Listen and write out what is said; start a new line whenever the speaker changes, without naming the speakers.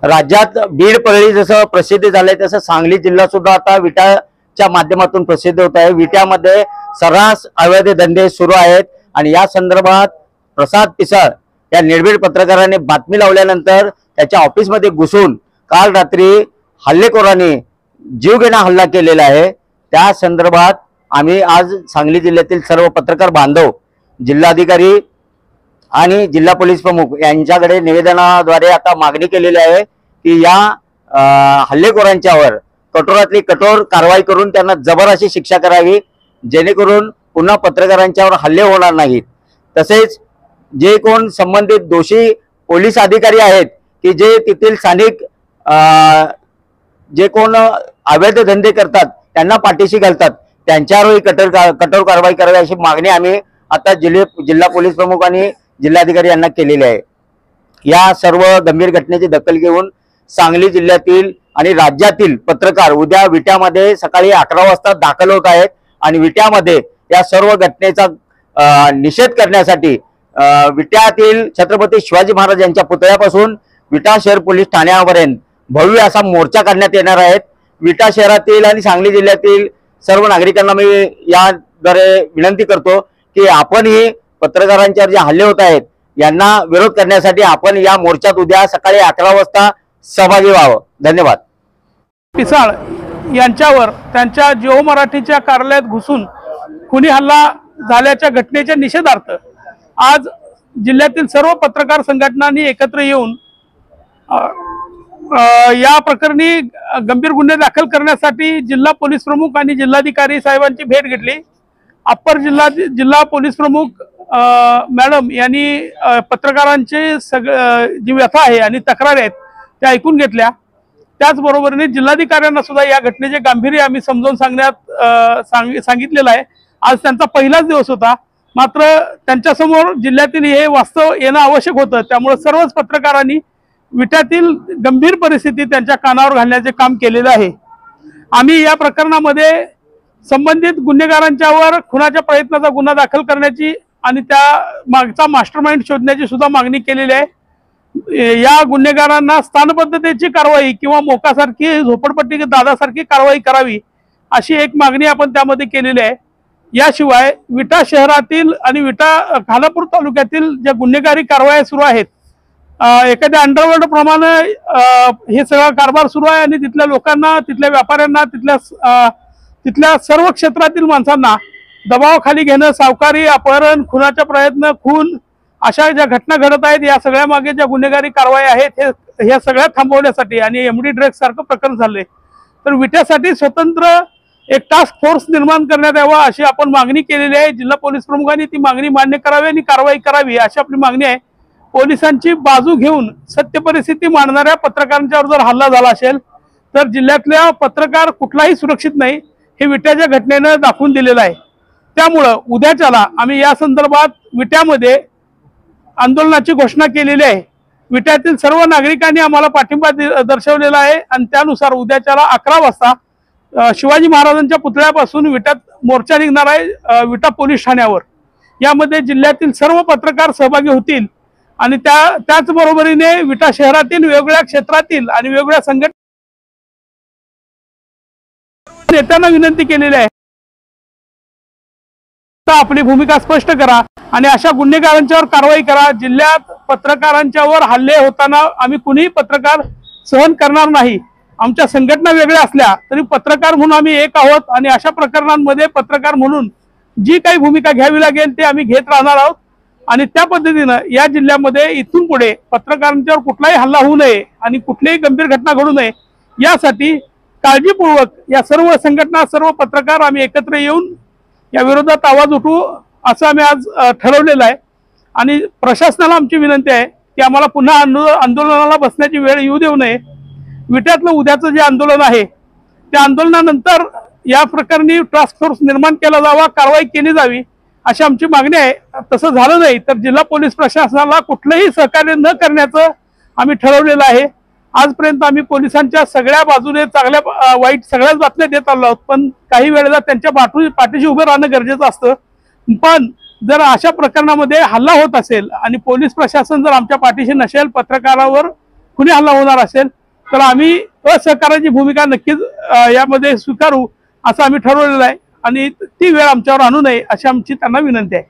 राज्यात बीड परळी जसं प्रसिद्ध झालंय तसं सांगली जिल्हा सुद्धा आता विटाच्या माध्यमातून प्रसिद्ध होत आहे। विट्यामध्ये सर्रास अवैध धंदे सुरू आहेत आणि या संदर्भात प्रसाद पिसाळ या निर्भीड पत्रकाराने बातमी लावल्यानंतर त्याच्या ऑफिसमध्ये घुसून काल रात्री हल्लेखोरांनी जीवघेणा हल्ला केलेला आहे। त्या संदर्भात आम्ही आज सांगली जिल्ह्यातील सर्व पत्रकार बांधव, जिल्हाधिकारी आणि जिल्हा पोलीस प्रमुख यांच्याकडे निवेदनाद्वारे आता मागणी केलेली आहे की या हल्लेखोरांच्यावर कठोरातली कठोर कारवाई करून त्यांना जबर अशी शिक्षा करावी, जेणेकरून पुन्हा पत्रकारांच्यावर हल्ले होणार नाहीत। तसेच जे कोण संबंधित दोषी पोलीस अधिकारी आहेत की जे तेथील स्थानिक जे कोण अवैध धंदे करतात त्यांना पाठीशी घालतात त्यांच्यावरही कठोर कारवाई करावी अशी मागणी आम्ही आता जिल्हा पोलीस प्रमुख आणि जिल्हाधिकारी यांना केलेली आहे। या सर्व गंभीर घटनेची दखल घेऊन सांगली जिल्ह्यातील आणि राज्यातील पत्रकार उद्या विट्यामध्ये सकाळी 11 वाजता दाखल होत आहेत आणि विट्यामध्ये या सर्व घटनेचा निषेध करण्यासाठी विट्यातील छत्रपती शिवाजी महाराज यांच्या पुतळ्यापासून विटा शहर पोलीस ठाण्यापर्यंत भव्य असा मोर्चा काढण्यात येणार आहे। विटा शहरातील आणि सांगली जिल्ह्यातील सर्व नागरिकांना मी याद्वारे विनंती करतो की आपणही पत्रकारांच्यावर जे हल्ले होत आहेत यांना विरोध करण्यासाठी आपण या मोर्चात उद्या सकाळी 11 वाजता सहभागी व्हावं। धन्यवाद।
पिसाळ यांच्यावर त्यांच्या जिओ मराठीच्या कार्यालयात घुसून खुनी हल्ला झाल्याच्या घटनेच्या निषेधार्थ आज जिल्ह्यातील सर्व पत्रकार संघटनांनी एकत्र येऊन या प्रकरणी गंभीर गुन्हे दाखल करण्यासाठी जिल्हा पोलीस प्रमुख आणि जिल्हाधिकारी साहेबांची भेट घेतली। अप्पर जिल्हा पोलीस प्रमुख मॅडम यांनी पत्रकारांचे जी व्यथा आहे आणि तक्रारी आहेत त्या ऐकून घेतल्या। त्याचबरोबरीने जिल्हाधिकाऱ्यांना सुद्धा या घटनेचे गांभीर्य आम्ही समजावून सांगितलेलं आहे। आज त्यांचा पहिलाच दिवस होता, मात्र त्यांच्यासमोर जिल्ह्यातील हे वास्तव येणं आवश्यक होतं, त्यामुळे सर्वच पत्रकारांनी विट्यातील गंभीर परिस्थिती त्यांच्या कानावर घालण्याचे काम केलेलं आहे। आम्ही या प्रकरणामध्ये संबंधित गुन्हेगारांच्यावर खुनाच्या प्रयत्नाचा गुन्हा दाखल करण्याची आणि त्या मागचा मास्टरमाइंड शोधण्याची सुद्धा मागणी केलेली आहे। या गुन्हेगारांना स्थानबद्धतेची कारवाई किंवा मोकासारखी झोपडपट्टी दादासारखी कारवाई करावी अशी एक मागणी आपण त्यामध्ये केलेली आहे। याशिवाय विटा शहरातील आणि विटा खानापूर तालुक्यातील ज्या गुन्हेगारी कारवाया सुरू आहेत, एखाद्या अंडरवर्ल्ड प्रमाणे हे सगळा कारभार सुरू आहे आणि तिथल्या लोकांना, तिथल्या व्यापाऱ्यांना, तिथल्या सर्व क्षेत्रातील माणसांना दबावाखाली घेणं, सावकारी, अपहरण, खुनाचा प्रयत्न, खून अशा ज्या घटना घडत आहेत या सगळ्या मागे ज्या गुन्हेगारी कारवाई आहेत हे सगळ्या थांबवण्यासाठी आणि एमडी ड्रग्ज सारखं प्रकरण झालंय तर विट्यासाठी स्वतंत्र एक टास्क फोर्स निर्माण करण्यात यावा अशी आपण मागणी केलेली आहे। जिल्हा पोलीस प्रमुखांनी ती मागणी मान्य करावी आणि कारवाई करावी अशी आपली मागणी आहे। पोलिसांची बाजू घेऊन सत्य परिस्थिती मांडणाऱ्या पत्रकारांच्यावर जर हल्ला झाला असेल तर जिल्ह्यातल्या पत्रकार कुठलाही सुरक्षित नाही हे विट्याच्या घटनेनं दाखवून दिलेलं आहे। त्यामुळं उद्याच्याला आम्ही या संदर्भात विट्यामध्ये आंदोलनाची घोषणा केलेली आहे। विट्यातील सर्व नागरिकांनी आम्हाला पाठिंबा दर्शवलेला आहे आणि त्यानुसार उद्याच्याला 11 वाजता शिवाजी महाराजांच्या पुतळ्यापासून विट्यात मोर्चा निघणार आहे विटा पोलीस ठाण्यावर। यामध्ये जिल्ह्यातील सर्व पत्रकार सहभागी होतील आणि त्याचबरोबरीने विटा शहरातील वेगवेगळ्या क्षेत्रातील आणि वेगवेगळ्या संघटना नेत्यांना विनंती केलेली आहे आपली भूमिका स्पष्ट करा आणि अशा गुन्हेगारांच्यावर कारवाई करा। जिल्ह्यात पत्रकारांच्यावर हल्ले होताना आम्ही कुणीही पत्रकार सहन करणार नाही। आमच्या संघटना वेगळ्या असल्या तरी पत्रकार म्हणून आम्ही एक आहोत आणि अशा प्रकरणांमध्ये पत्रकार म्हणून जी काही भूमिका घ्यावी लागेल ते आम्ही घेत राहणार आहोत आणि त्या पद्धतीनं या जिल्ह्यामध्ये इथून पुढे पत्रकारांच्यावर कुठलाही हल्ला होऊ नये आणि कुठलीही गंभीर घटना घडू नये यासाठी काळजीपूर्वक या सर्व संघटना, सर्व पत्रकार आम्ही एकत्र येऊन या विरोधात आवाज उठवू असं आम्ही आज ठरवलेलं आहे। आणि प्रशासनाला आमची विनंती आहे की आम्हाला पुन्हा आंदोलनाला बसण्याची वेळ येऊ देऊ नये। विट्यातलं उद्याचं जे आंदोलन आहे त्या आंदोलनानंतर या प्रकरणी टास्क फोर्स निर्माण केला जावा, कारवाई केली जावी अशी आमची मागणी आहे। तसं झालं नाही तर जिल्हा पोलीस प्रशासनाला कुठलंही सहकार्य न करण्याचं आम्ही ठरवलेलं आहे। आजपर्यंत आम्ही पोलिसांच्या सगळ्या बाजूने चांगल्या वाईट सगळ्याच बातम्या देत आलो आहोत, पण काही वेळेला त्यांच्या पाठीशी उभं राहणं गरजेचं असतं। पण जर अशा प्रकरणामध्ये हल्ला होत असेल आणि पोलीस प्रशासन जर आमच्या पाठीशी नसेल, पत्रकारावर खुनी हल्ला होणार असेल तर आम्ही असहकाराची भूमिका नक्कीच यामध्ये स्वीकारू असं आम्ही ठरवलेलं आहे आणि ती वेळ आमच्यावर आणू नये अशी आमची त्यांना विनंती आहे.